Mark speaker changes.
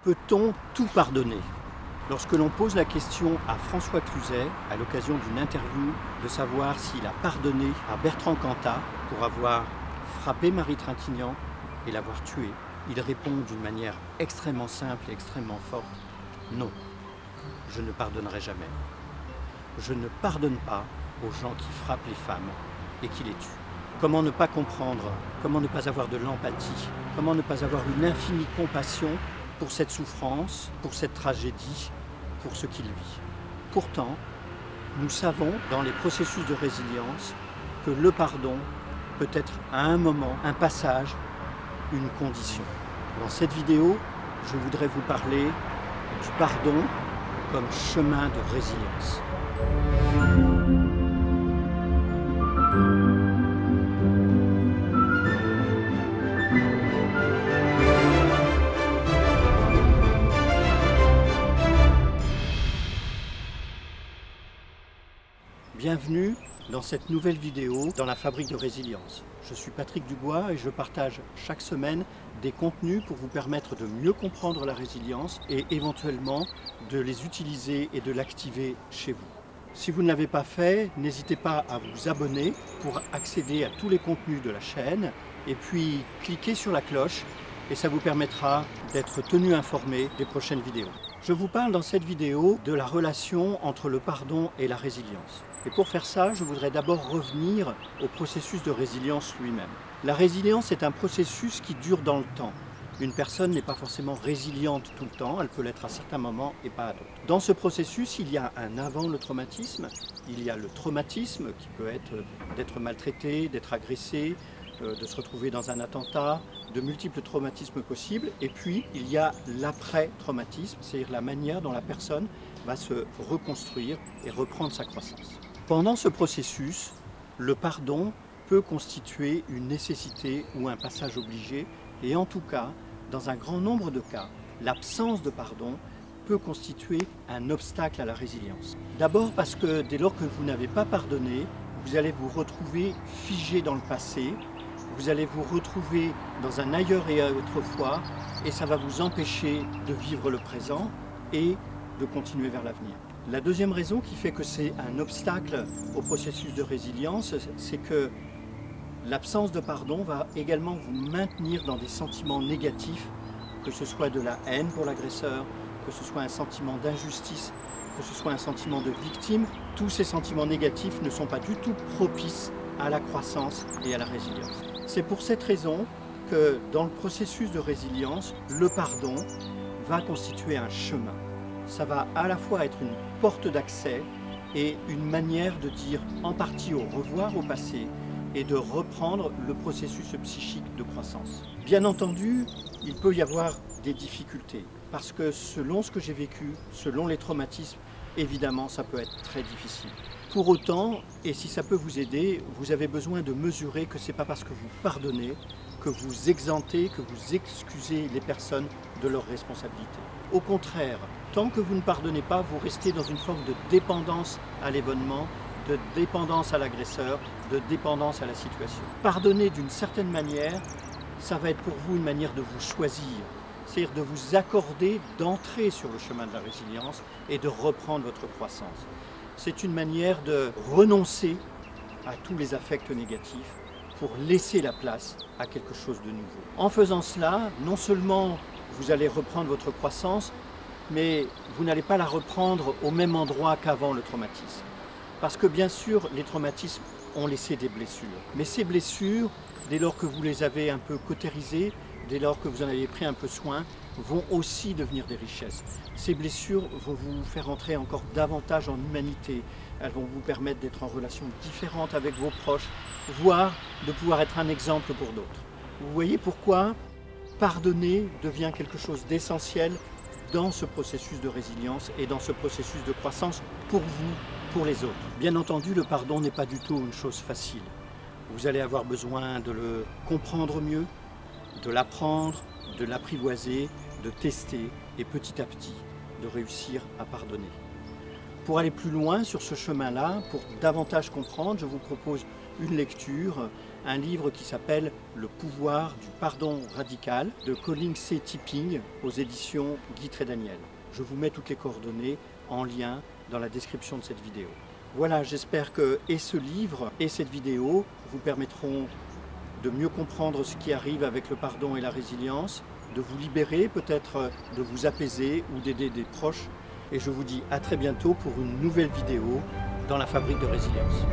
Speaker 1: Peut-on tout pardonner? Lorsque l'on pose la question à François Cluzet, à l'occasion d'une interview, de savoir s'il a pardonné à Bertrand Cantat pour avoir frappé Marie Trintignant et l'avoir tué, il répond d'une manière extrêmement simple et extrêmement forte: non, je ne pardonnerai jamais. Je ne pardonne pas aux gens qui frappent les femmes et qui les tuent. Comment ne pas comprendre, comment ne pas avoir de l'empathie, comment ne pas avoir une infinie compassion pour cette souffrance, pour cette tragédie, pour ce qu'il vit. Pourtant, nous savons dans les processus de résilience que le pardon peut être à un moment, un passage, une condition. Dans cette vidéo, je voudrais vous parler du pardon comme chemin de résilience. Bienvenue dans cette nouvelle vidéo dans la fabrique de résilience. Je suis Patrick Dubois et je partage chaque semaine des contenus pour vous permettre de mieux comprendre la résilience et éventuellement de les utiliser et de l'activer chez vous. Si vous ne l'avez pas fait, n'hésitez pas à vous abonner pour accéder à tous les contenus de la chaîne et puis cliquez sur la cloche et ça vous permettra d'être tenu informé des prochaines vidéos. Je vous parle dans cette vidéo de la relation entre le pardon et la résilience. Et pour faire ça, je voudrais d'abord revenir au processus de résilience lui-même. La résilience est un processus qui dure dans le temps. Une personne n'est pas forcément résiliente tout le temps, elle peut l'être à certains moments et pas à d'autres. Dans ce processus, il y a un avant le traumatisme, il y a le traumatisme qui peut être d'être maltraité, d'être agressé, de se retrouver dans un attentat, de multiples traumatismes possibles. Et puis, il y a l'après-traumatisme, c'est-à-dire la manière dont la personne va se reconstruire et reprendre sa croissance. Pendant ce processus, le pardon peut constituer une nécessité ou un passage obligé, et en tout cas, dans un grand nombre de cas, l'absence de pardon peut constituer un obstacle à la résilience. D'abord parce que dès lors que vous n'avez pas pardonné, vous allez vous retrouver figé dans le passé, vous allez vous retrouver dans un ailleurs et autrefois, et ça va vous empêcher de vivre le présent et de continuer vers l'avenir. La deuxième raison qui fait que c'est un obstacle au processus de résilience, c'est que l'absence de pardon va également vous maintenir dans des sentiments négatifs, que ce soit de la haine pour l'agresseur, que ce soit un sentiment d'injustice, que ce soit un sentiment de victime. Tous ces sentiments négatifs ne sont pas du tout propices à la croissance et à la résilience. C'est pour cette raison que dans le processus de résilience, le pardon va constituer un chemin. Ça va à la fois être une porte d'accès et une manière de dire en partie au revoir au passé et de reprendre le processus psychique de croissance. Bien entendu, il peut y avoir des difficultés parce que selon ce que j'ai vécu, selon les traumatismes, évidemment, ça peut être très difficile. Pour autant, et si ça peut vous aider, vous avez besoin de mesurer que ce n'est pas parce que vous pardonnez que vous exemptez, que vous excusez les personnes de leurs responsabilités. Au contraire, tant que vous ne pardonnez pas, vous restez dans une forme de dépendance à l'événement, de dépendance à l'agresseur, de dépendance à la situation. Pardonner d'une certaine manière, ça va être pour vous une manière de vous choisir, c'est-à-dire de vous accorder d'entrer sur le chemin de la résilience et de reprendre votre croissance. C'est une manière de renoncer à tous les affects négatifs pour laisser la place à quelque chose de nouveau. En faisant cela, non seulement vous allez reprendre votre croissance, mais vous n'allez pas la reprendre au même endroit qu'avant le traumatisme. Parce que bien sûr, les traumatismes ont laissé des blessures. Mais ces blessures, dès lors que vous les avez un peu cautérisées, dès lors que vous en avez pris un peu soin, vont aussi devenir des richesses. Ces blessures vont vous faire entrer encore davantage en humanité. Elles vont vous permettre d'être en relation différente avec vos proches, voire de pouvoir être un exemple pour d'autres. Vous voyez pourquoi pardonner devient quelque chose d'essentiel dans ce processus de résilience et dans ce processus de croissance pour vous, pour les autres. Bien entendu, le pardon n'est pas du tout une chose facile. Vous allez avoir besoin de le comprendre mieux, de l'apprendre, de l'apprivoiser, de tester et petit à petit de réussir à pardonner. Pour aller plus loin sur ce chemin-là, pour davantage comprendre, je vous propose une lecture, un livre qui s'appelle Le pouvoir du pardon radical de Colin C. Tipping aux éditions Guy Trédaniel. Je vous mets toutes les coordonnées en lien dans la description de cette vidéo. Voilà, j'espère que et ce livre et cette vidéo vous permettront de mieux comprendre ce qui arrive avec le pardon et la résilience, de vous libérer, peut-être de vous apaiser ou d'aider des proches. Et je vous dis à très bientôt pour une nouvelle vidéo dans la Fabrique de Résilience.